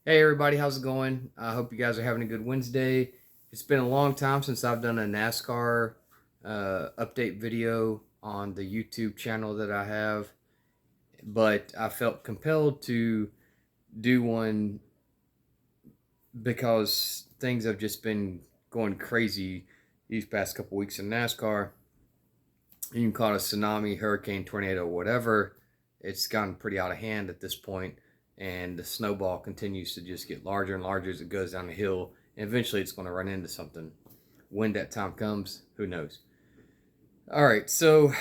Hey everybody, how's it going? I hope you guys are having a good Wednesday. It's been a long time since I've done a NASCAR update video on the YouTube channel that I have, but I felt compelled to do one because things have just been going crazy these past couple weeks in NASCAR. You can call it a tsunami, hurricane, tornado, whatever. It's gotten pretty out of hand at this point, and the snowball continues to just get larger and larger as it goes down the hill. And eventually, it's going to run into something. When that time comes, who knows? All right, so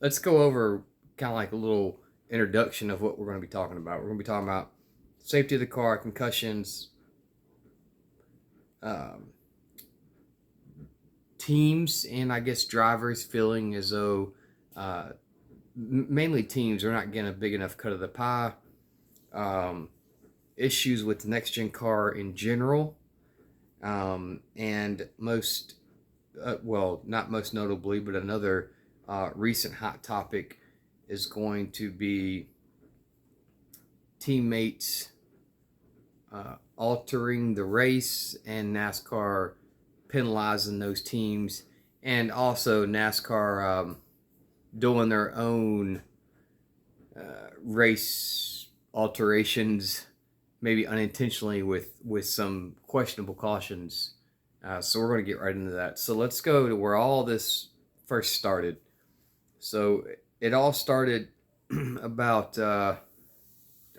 let's go over kind of like a little introduction of what we're going to be talking about. We're going to be talking about safety of the car, concussions, um, teams, and I guess drivers feeling as though uh, mainly teams are not getting a big enough cut of the pie. Um, Issues with the next gen car in general, and well, not most notably, but another recent hot topic is going to be teammates altering the race and NASCAR penalizing those teams, and also NASCAR doing their own race alterations, maybe unintentionally with some questionable cautions. So we're going to get right into that. So let's go to where all this first started. So it all started about a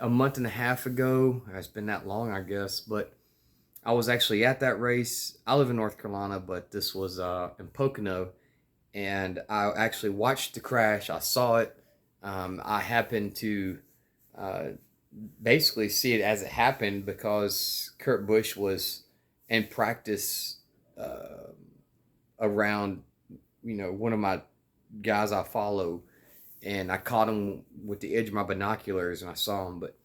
month and a half ago. It's been that long, I guess, but I was actually at that race. I live in North Carolina, but this was in Pocono, and I actually watched the crash. I saw it. I happened to uh, basically see it as it happened because Kurt Busch was in practice uh, around, one of my guys I follow, and I caught him with the edge of my binoculars and I saw him. But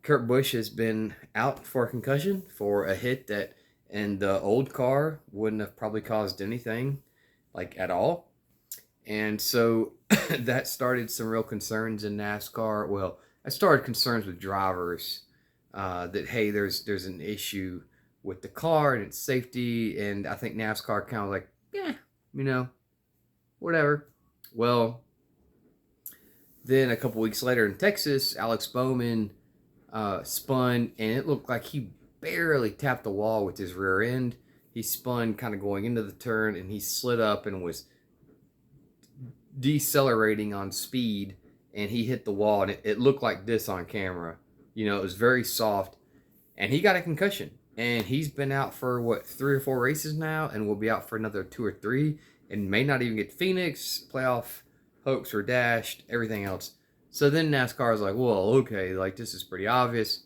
Kurt Busch has been out for a concussion for a hit that in the old car wouldn't have probably caused anything like at all. And so that started some real concerns in NASCAR. Well, I started concerns with drivers that hey, there's an issue with the car and its safety, and I think NASCAR kind of like, yeah, you know, whatever. Well, then a couple weeks later in Texas, Alex Bowman spun, and it looked like he barely tapped the wall with his rear end. He spun kind of going into the turn, and he slid up and was decelerating on speed, and he hit the wall, and it looked like this on camera. It was very soft, and he got a concussion. And he's been out for what, 3 or 4 races now, and will be out for another 2 or 3, and may not even get Phoenix. Playoff hopes were dashed, everything else. So then NASCAR is like, well, okay, like this is pretty obvious.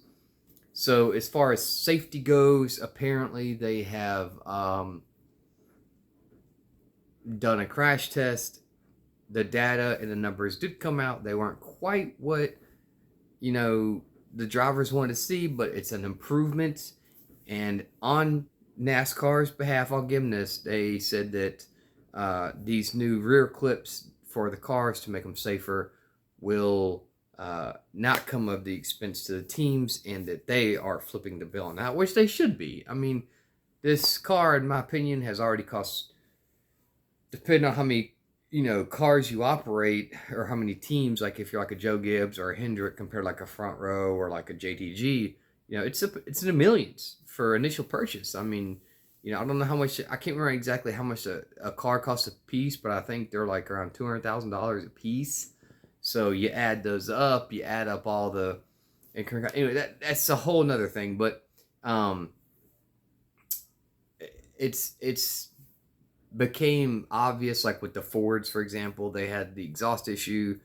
So as far as safety goes, apparently they have done a crash test. The data and the numbers did come out. They weren't quite what the drivers wanted to see, but it's an improvement. And on NASCAR's behalf, I'll give them this. They said that these new rear clips for the cars to make them safer will not come of the expense to the teams, and that they are flipping the bill on that, which they should be. I mean, this car, in my opinion, has already cost, depending on how many cars you operate or how many teams, like if you're like a Joe Gibbs or a Hendrick compared to like a front row or like a JTG, it's in the millions for initial purchase. I mean, I don't know how much, I can't remember exactly how much a car costs a piece, but I think they're like around $200,000 a piece. So you add those up, you add up all the, anyway, that's a whole nother thing. But um it's became obvious, like with the Fords, for example. They had the exhaust issue,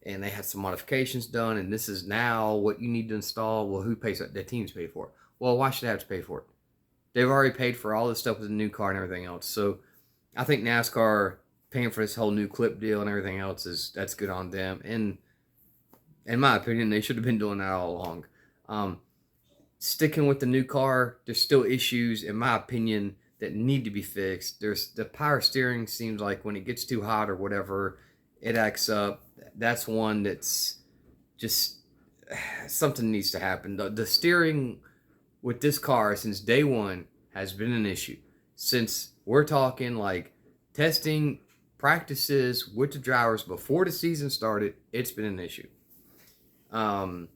and they had some modifications done, and this is now what you need to install. Well, who pays it? The teams pay for it. Well, why should they have to pay for it? They've already paid for all this stuff with the new car and everything else. So I think NASCAR paying for this whole new clip deal and everything else, that's good on them. And in my opinion, they should have been doing that all along. Um, Sticking with the new car, there's still issues, in my opinion, that need to be fixed. There's the power steering seems like when it gets too hot or whatever, it acts up. That's one that's just something needs to happen. The steering with this car since day one has been an issue. Since we're talking like testing practices with the drivers before the season started, it's been an issue. The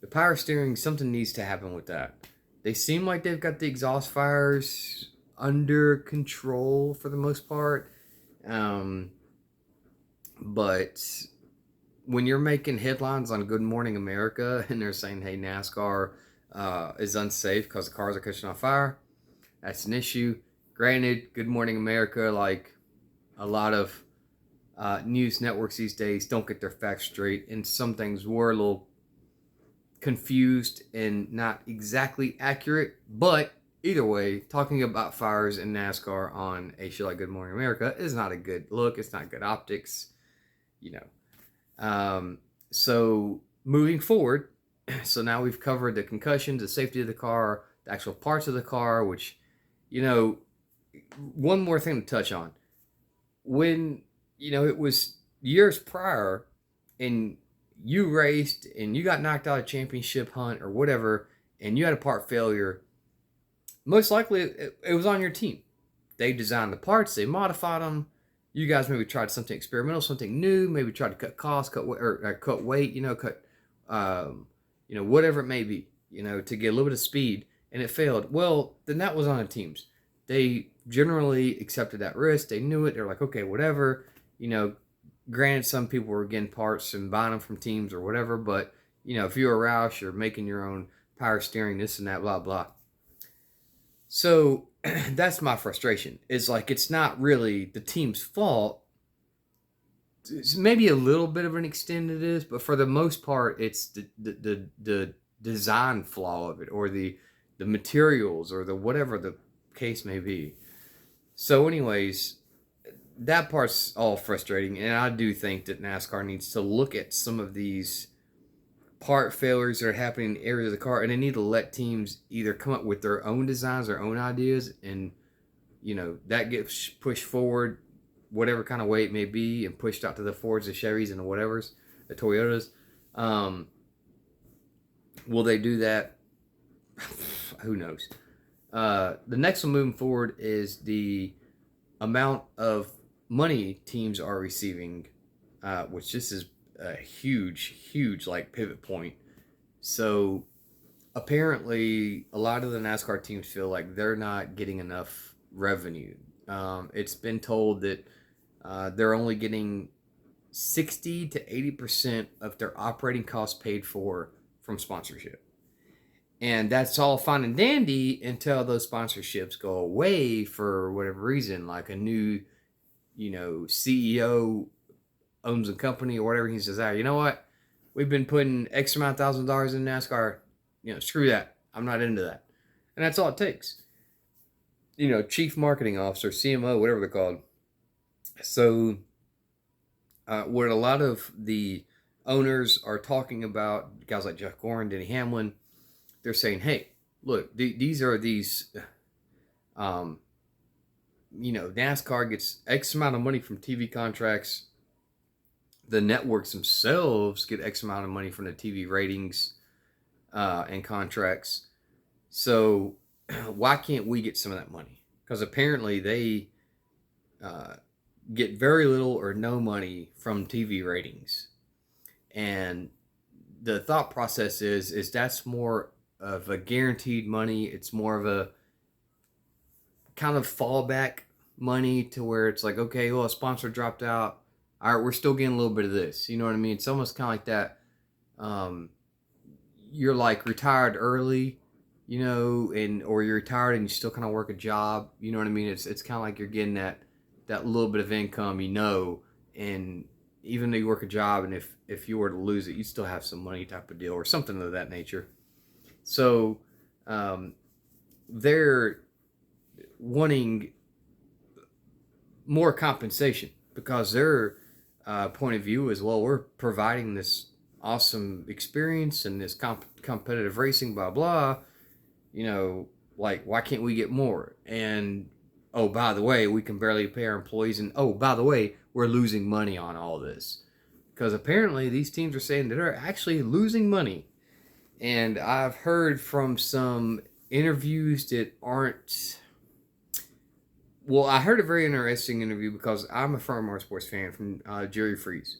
power steering, something needs to happen with that. They seem like they've got the exhaust fires under control for the most part. But when you're making headlines on Good Morning America and they're saying, hey, NASCAR is unsafe because the cars are catching on fire, that's an issue. Granted, Good Morning America, like a lot of news networks these days, don't get their facts straight, and some things were a little confused and not exactly accurate. But either way, talking about fires in NASCAR on a show like Good Morning America is not a good look. It's not good optics, you know. So moving forward, so now we've covered the concussions, the safety of the car, the actual parts of the car, which, you know, one more thing to touch on. When, you know, it was years prior and you raced and you got knocked out of championship hunt or whatever, and you had a part failure, most likely it was on your team. They designed the parts, they modified them. You guys maybe tried something experimental, something new, maybe tried to cut costs, cut weight, you know, you know, whatever it may be, you know, to get a little bit of speed, and it failed. Well, then that was on the teams. They generally accepted that risk. They knew it. They're like, okay, whatever, you know. Granted, some people were getting parts and buying them from teams or whatever, but, you know, if you're a Roush, you're making your own power steering, this and that, blah, blah. So that's my frustration. It's like, it's not really the team's fault. It's maybe a little bit of an extent it is, but for the most part, it's the design flaw of it, or the materials, or the whatever the case may be. So anyways, that part's all frustrating, and I do think that NASCAR needs to look at some of these part failures that are happening in areas of the car, and they need to let teams either come up with their own designs, their own ideas, and, you know, that gets pushed forward whatever kind of way it may be, and pushed out to the Fords, the Chevys, and the whatevers, the Toyotas. Will they do that? Who knows? The next one moving forward is the amount of money teams are receiving, which this is a huge like pivot point. So apparently a lot of the NASCAR teams feel like they're not getting enough revenue. It's been told that they're only getting 60 to 80% of their operating costs paid for from sponsorship. And that's all fine and dandy until those sponsorships go away for whatever reason, like a new, you know, CEO owns a company or whatever. He says, you know what? We've been putting X amount of $1,000s in NASCAR. You know, screw that. I'm not into that. And that's all it takes. You know, chief marketing officer, CMO, whatever they're called. So what a lot of the owners are talking about, guys like Jeff Gordon, Denny Hamlin, they're saying, hey, look, these are these, you know, NASCAR gets X amount of money from TV contracts. The networks themselves get X amount of money from the TV ratings and contracts. So why can't we get some of that money? Because apparently they get very little or no money from TV ratings. And the thought process is that's more of a guaranteed money. It's more of a kind of fallback money to where it's like, okay, well, a sponsor dropped out. All right, we're still getting a little bit of this. You know what I mean? It's almost kind of like that. You're like retired early, you know, or you're retired and you still kind of work a job. You know what I mean? It's kind of like you're getting that little bit of income, you know, and even though you work a job, and if you were to lose it, you still have some money type of deal or something of that nature. So they're wanting more compensation because their point of view is, well, we're providing this awesome experience and this competitive racing, blah, blah. You know, like, why can't we get more? And, oh, by the way, we can barely pay our employees. And, oh, by the way, we're losing money on all this. Because apparently these teams are saying that they're actually losing money And I've heard from some interviews that aren't. Well, I heard a very interesting interview because I'm a firm motorsports fan from Jerry Freeze.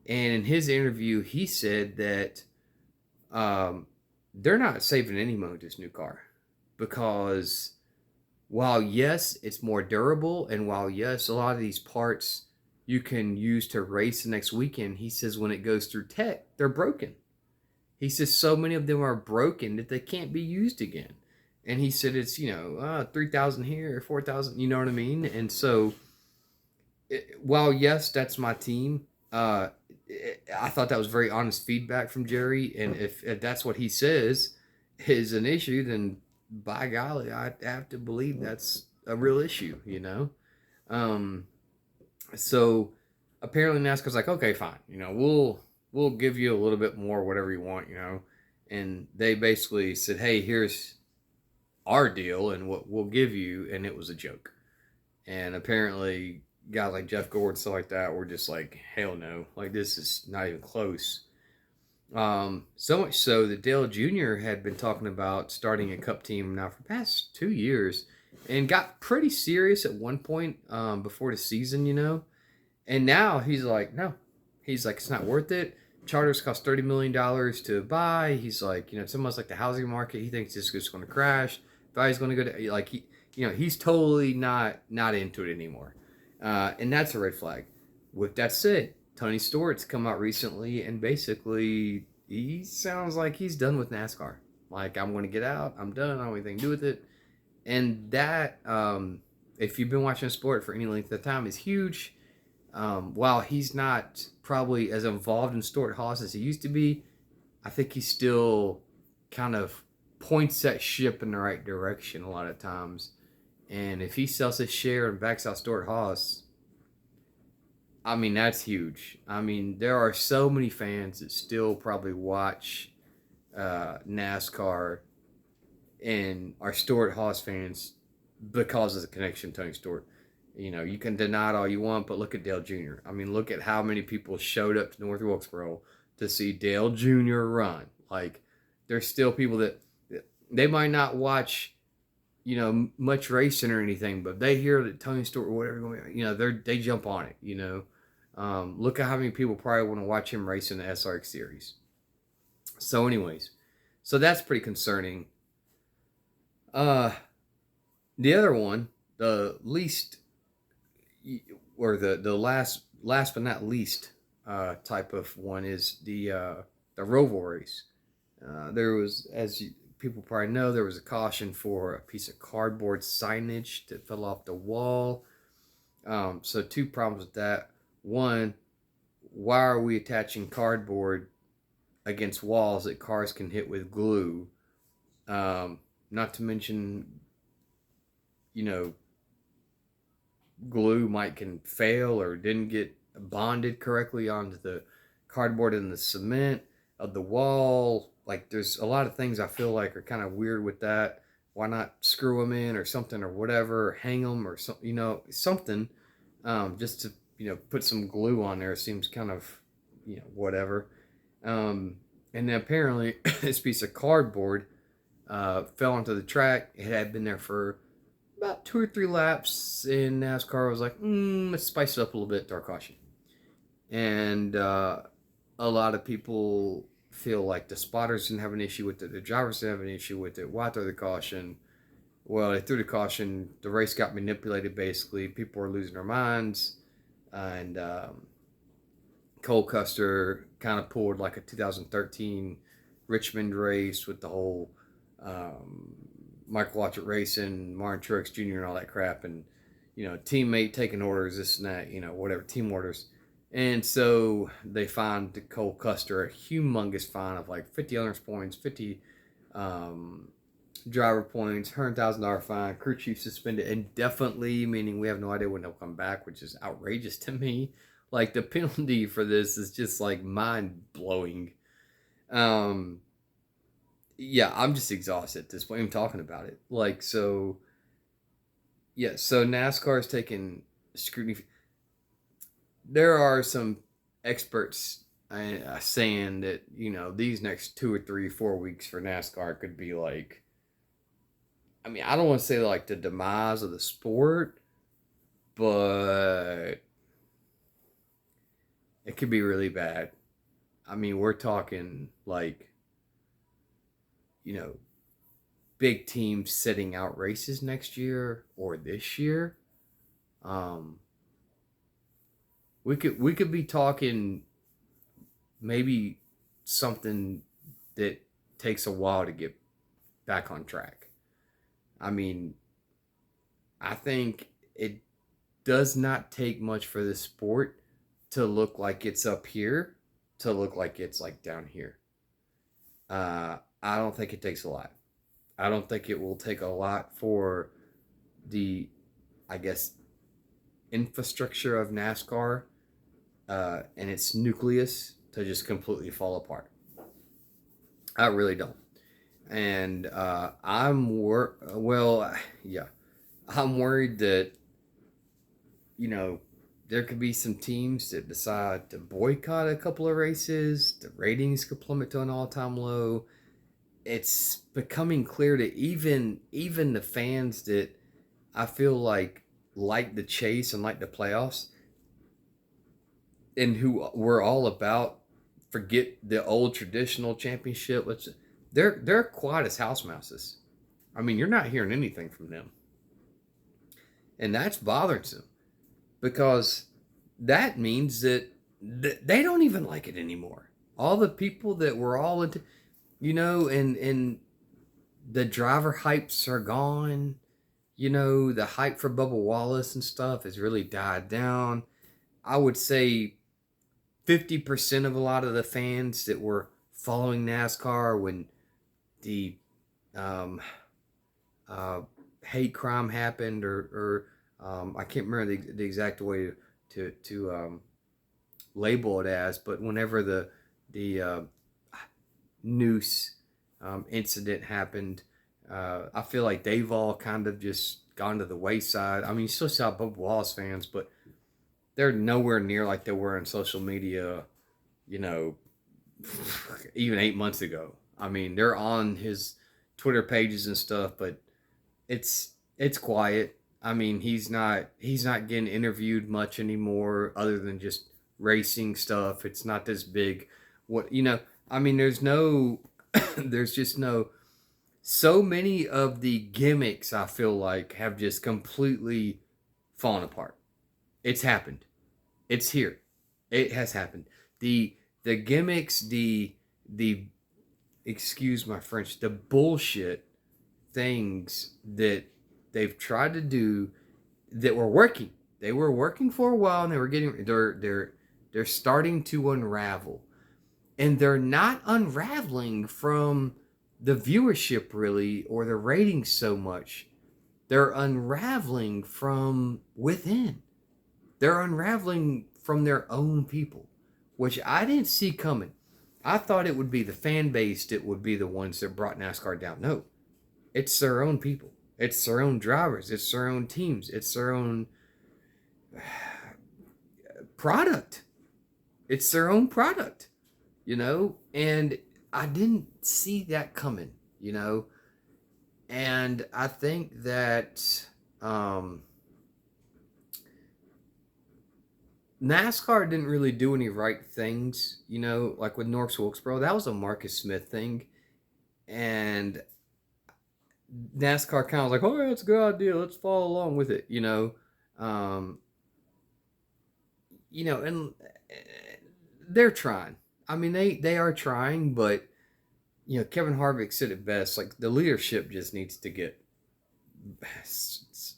And in his interview, he said that um, they're not saving any money with this new car because while yes, it's more durable, and while yes, a lot of these parts you can use to race the next weekend, he says when it goes through tech, they're broken. He says so many of them are broken that they can't be used again. And he said it's 3,000 here, 4,000. You know what I mean? And so, while yes, that's my team. I thought that was very honest feedback from Jerry. And if that's what he says is an issue, then by golly, I have to believe that's a real issue. Um, so apparently NASCAR's like, okay, fine. We'll give you a little bit more, whatever you want. And they basically said, hey, here's our deal and what we'll give you, and it was a joke. And apparently guys like Jeff Gordon and stuff like that were just like, hell no, like this is not even close. So much so that Dale Jr. had been talking about starting a cup team now for the past 2 years, and got pretty serious at one point before the season. And now he's like, no, he's like, it's not worth it. Charters cost $30 million to buy. He's like, it's almost like the housing market. He thinks it's just going to crash. Value's going to go to like he's totally not into it anymore, and that's a red flag. With that said, Tony Stewart's come out recently, and basically he sounds like he's done with NASCAR. Like, I'm going to get out. I'm done. I don't have anything to do with it. And that, if you've been watching the sport for any length of time, is huge. While he's not probably as involved in Stewart-Haas as he used to be, I think he still kind of points that ship in the right direction a lot of times. And if he sells his share and backs out Stewart-Haas, I mean, that's huge. I mean, there are so many fans that still probably watch NASCAR and are Stewart-Haas fans because of the connection to Tony Stewart. You can deny it all you want, but look at Dale Jr. I mean, look at how many people showed up to North Wilkesboro to see Dale Jr. run. Like, there's still people that they might not watch, much racing or anything, but they hear that Tony Stewart or whatever, they jump on it. Look at how many people probably want to watch him race in the SRX series. So, anyways, that's pretty concerning. The other one, the least, or the last but not least type of one is the Roval race. There was, as people probably know, there was a caution for a piece of cardboard signage that fell off the wall. So two problems with that. One, why are we attaching cardboard against walls that cars can hit with glue? Not to mention, glue can fail or didn't get bonded correctly onto the cardboard and the cement of the wall. Like, there's a lot of things I feel like are kind of weird with that. Why not screw them in or something or whatever, or hang them or something, just to, put some glue on there. Seems kind of, whatever. And then apparently this piece of cardboard fell onto the track. It had been there for about 2 or 3 laps, and NASCAR was like, let's spice it up a little bit to our caution. And a lot of people feel like the spotters didn't have an issue with it, the drivers didn't have an issue with it. Why throw the caution? Well, they threw the caution. The race got manipulated, basically. People were losing their minds. And Cole Custer kind of pulled like a 2013 Richmond race with the whole Michael Watchett Racing, Martin Truex Jr. and all that crap. And, teammate taking orders, this and that, whatever, team orders. And so they fined Cole Custer a humongous fine of like 50 owners points, 50 driver points, $100,000 fine, crew chief suspended indefinitely, meaning we have no idea when they'll come back, which is outrageous to me. Like, the penalty for this is just like mind blowing. Yeah, I'm just exhausted at this point, even talking about it. Like, so NASCAR is taking scrutiny. There are some experts saying that these next 2 or 3, 4 weeks for NASCAR could be like, I mean, I don't want to say like the demise of the sport, but it could be really bad. I mean, we're talking like, you know, big teams sitting out races next year or this year. Um, we could be talking maybe something that takes a while to get back on track. I mean, I think it does not take much for the sport to look like it's up here to look like it's like down here. I don't think it takes a lot. I don't think it will take a lot for the, I guess, infrastructure of NASCAR and its nucleus to just completely fall apart. I really don't. And yeah, I'm worried that you know there could be some teams that decide to boycott a couple of races. The ratings could plummet to an all-time low. It's becoming clear to even the fans that I feel like the chase and like the playoffs and who were all about forget the old traditional championship. They're quiet as house mouses. I mean, you're not hearing anything from them, and that's bothersome because that means that they don't even like it anymore. All the people that were all into, and the driver hypes are gone. The hype for Bubba Wallace and stuff has really died down. I would say 50% of a lot of the fans that were following NASCAR when the um, uh, hate crime happened, or I can't remember the exact way to label it as, but whenever the noose incident happened, I feel like they've all kind of just gone to the wayside. I mean, you still saw Bubba Wallace fans, but they're nowhere near like they were in social media, you know, even 8 months ago. I mean, they're on his Twitter pages and stuff, but it's quiet. I mean, he's not getting interviewed much anymore, other than just racing stuff. It's not this big. I mean, there's no, there's just no. So many of the gimmicks I feel like have just completely fallen apart. It's happened. It's here. It has happened. The gimmicks, the excuse my French, the bullshit things that they've tried to do that were working. They were working for a while, and they're starting to unravel. And they're not unraveling from the viewership really or the ratings so much. They're unraveling from within. They're unraveling from their own people, which I didn't see coming. I thought it would be the fan base that would be the ones that brought NASCAR down. No, it's their own people. It's their own drivers. It's their own teams. It's their own product. It's their own product, And I didn't see that coming. And I think that NASCAR didn't really do any right things, like with North Wilkesboro. That was a Marcus Smith thing. And NASCAR kind of was like, oh, yeah, it's a good idea. Let's follow along with it. And they're trying. I mean, they are trying, but Kevin Harvick said it best. Like the leadership just needs to get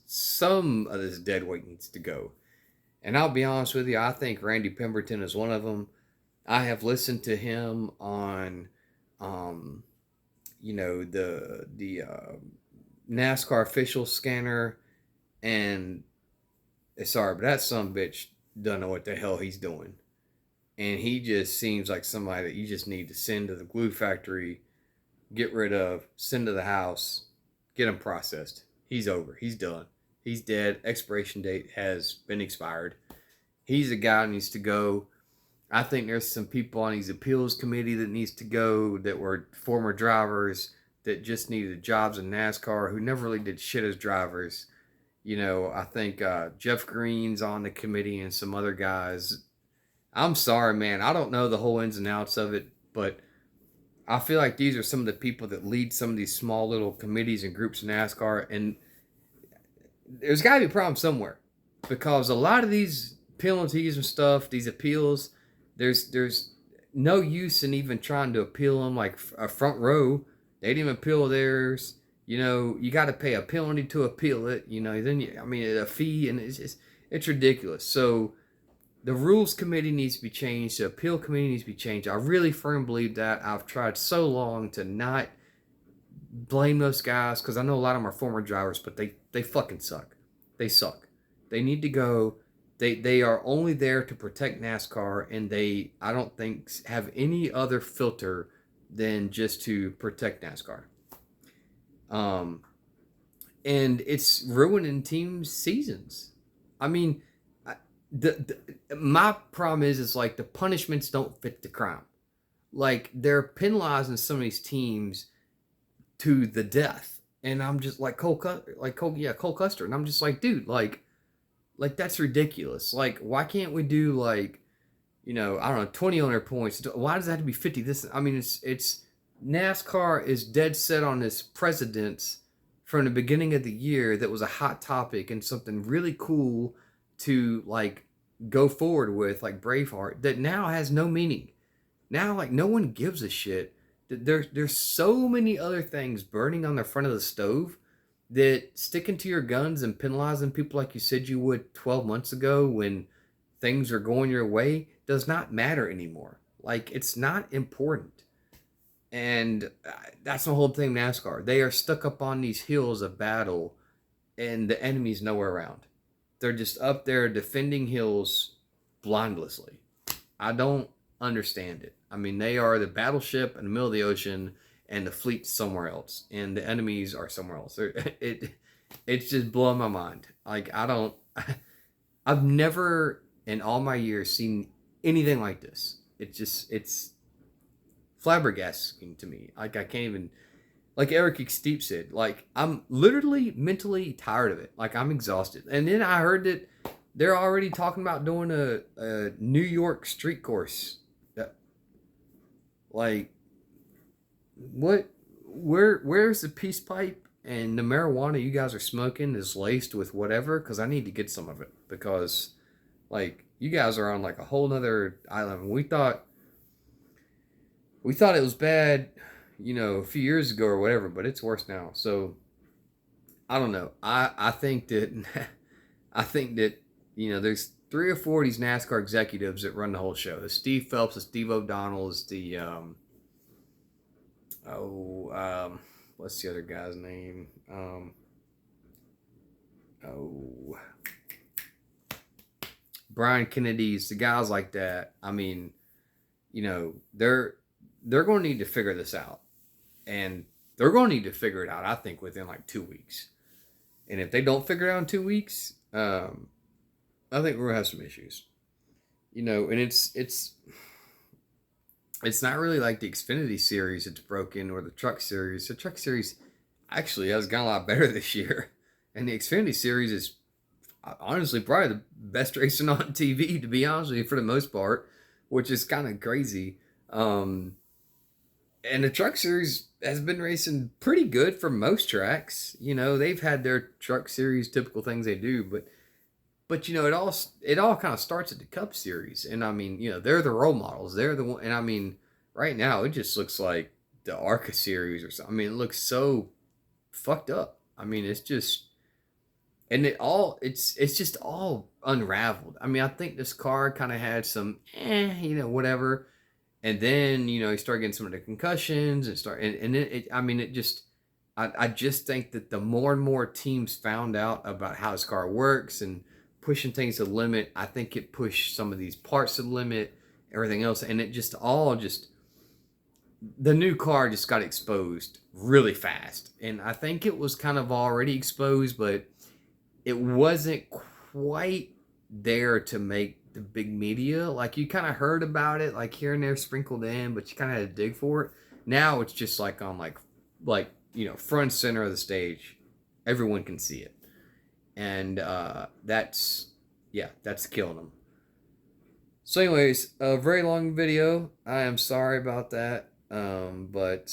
some of this dead weight needs to go. And I'll be honest with you, I think Randy Pemberton is one of them. I have listened to him on, the NASCAR official scanner, and sorry, but that son of a bitch doesn't know what the hell he's doing. And he just seems like somebody that you just need to send to the glue factory, get rid of, send to the house, get him processed. He's over. He's done. He's dead. Expiration date has been expired. He's a guy who needs to go. I think there's some people on these appeals committee that needs to go that were former drivers that just needed jobs in NASCAR who never really did shit as drivers. I think Jeff Green's on the committee and some other guys. I'm sorry, man. I don't know the whole ins and outs of it, but I feel like these are some of the people that lead some of these small little committees and groups in NASCAR, and there's got to be a problem somewhere because a lot of these penalties and stuff, these appeals, there's no use in even trying to appeal them. Like a front row, they didn't even appeal theirs. You got to pay a penalty to appeal it. A fee, and it's ridiculous. So the rules committee needs to be changed. The appeal committee needs to be changed. I really firmly believe that. I've tried so long to not blame those guys because I know a lot of them are former drivers, but they fucking suck. They suck. They need to go. They are only there to protect NASCAR, and I don't think have any other filter than just to protect NASCAR. And it's ruining teams' seasons. I mean, my problem is like the punishments don't fit the crime. Like they're penalizing some of these teams to the death, and I'm just like Cole Custer, and I'm just like, dude, like that's ridiculous. Like, why can't we do like, I don't know, 20 on their points? Why does it have to be 50? It's NASCAR is dead set on this precedence from the beginning of the year that was a hot topic and something really cool to like go forward with, like Braveheart, that now has no meaning. Now, like, no one gives a shit. There's so many other things burning on the front of the stove that sticking to your guns and penalizing people like you said you would 12 months ago when things are going your way does not matter anymore. Like, it's not important. And that's the whole thing, NASCAR. They are stuck up on these hills of battle, and the enemy's nowhere around. They're just up there defending hills blindlessly. I don't understand it. I mean, they are the battleship in the middle of the ocean, and the fleet's somewhere else, and the enemies are somewhere else. It's just blowing my mind. Like, I've never in all my years seen anything like this. It's flabbergasting to me. Like, I can't even, like Eric Steep said, like, I'm literally mentally tired of it. Like, I'm exhausted. And then I heard that they're already talking about doing a New York street course. Like, where's the peace pipe and the marijuana you guys are smoking is laced with whatever? Because I need to get some of it, because like you guys are on like a whole nother island. We thought it was bad, a few years ago or whatever, but it's worse now. So I don't know. I think that there's 3 or 4 of these NASCAR executives that run the whole show. The Steve Phelps, the Steve O'Donnell, is the what's the other guy's name? Brian Kennedy's, the guys like that. I mean, they're going to need to figure this out, and they're going to need to figure it out, I think, within like 2 weeks. And if they don't figure it out in 2 weeks, I think we're gonna have some issues. And it's not really like the Xfinity series that's broken or the Truck series. The Truck series actually has gone a lot better this year, and the Xfinity series is honestly probably the best racing on TV, to be honest with you, for the most part, which is kind of crazy. And the Truck series has been racing pretty good for most tracks. They've had their Truck series typical things they do, but it all kind of starts at the Cup series, and I mean, they're the role models. They're the one, and I mean, right now it just looks like the ARCA series or something. I mean, it looks so fucked up. I mean, it's just, and it's just all unraveled. I mean, I think this car kind of had some, whatever, and then you start getting some of the concussions and then I just think that the more and more teams found out about how this car works and pushing things to the limit, I think it pushed some of these parts to the limit, everything else, and it the new car just got exposed really fast. And I think it was kind of already exposed, but it wasn't quite there to make the big media. Like you kind of heard about it, like here and there sprinkled in, but you kind of had to dig for it. Now it's just like on like front and center of the stage, everyone can see it, and that's killing them. So, anyways, a very long video. I am sorry about that, but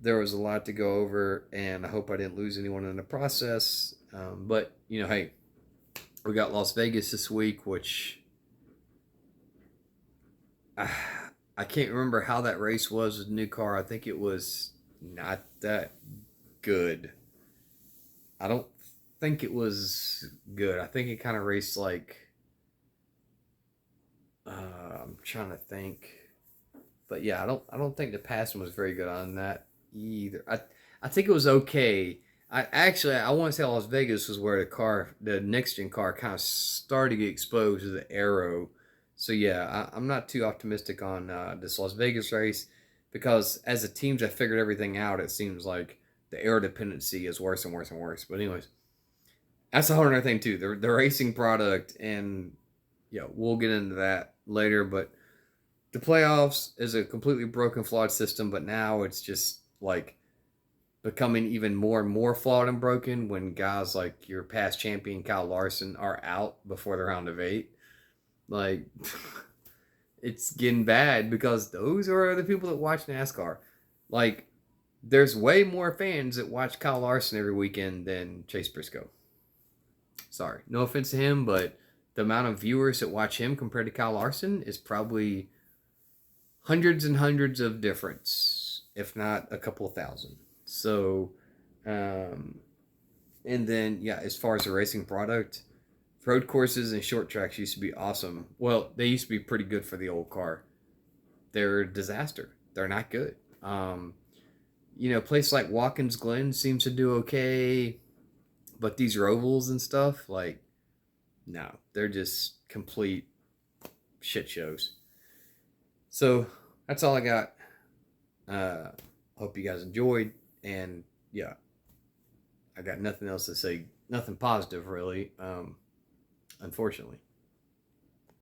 there was a lot to go over, and I hope I didn't lose anyone in the process. But hey, we got Las Vegas this week, which I can't remember how that race was with the new car. I think it was not that good. I don't think it was good. I think it kind of raced like I'm trying to think, but yeah, I don't think the passing was very good on that either. I think it was okay. I want to say Las Vegas was where the next gen car, kind of started to get exposed to the aero. So yeah, I'm not too optimistic on this Las Vegas race because as the teams have figured everything out, it seems like the aero dependency is worse and worse and worse. But anyways, that's a whole other thing too. The racing product, and yeah, we'll get into that later. But the playoffs is a completely broken, flawed system. But now it's just like becoming even more and more flawed and broken when guys like your past champion Kyle Larson are out before the round of 8. Like, it's getting bad because those are the people that watch NASCAR. Like, there's way more fans that watch Kyle Larson every weekend than Chase Briscoe. Sorry, no offense to him, but the amount of viewers that watch him compared to Kyle Larson is probably hundreds and hundreds of difference, if not a couple of thousand. So, and then, yeah, as far as the racing product, road courses and short tracks used to be awesome. Well, they used to be pretty good for the old car. They're a disaster. They're not good. Place like Watkins Glen seems to do okay, but these Rovals and stuff, like, no, they're just complete shit shows. So that's all I got. Hope you guys enjoyed, and yeah, I got nothing else to say. Nothing positive, really. Unfortunately.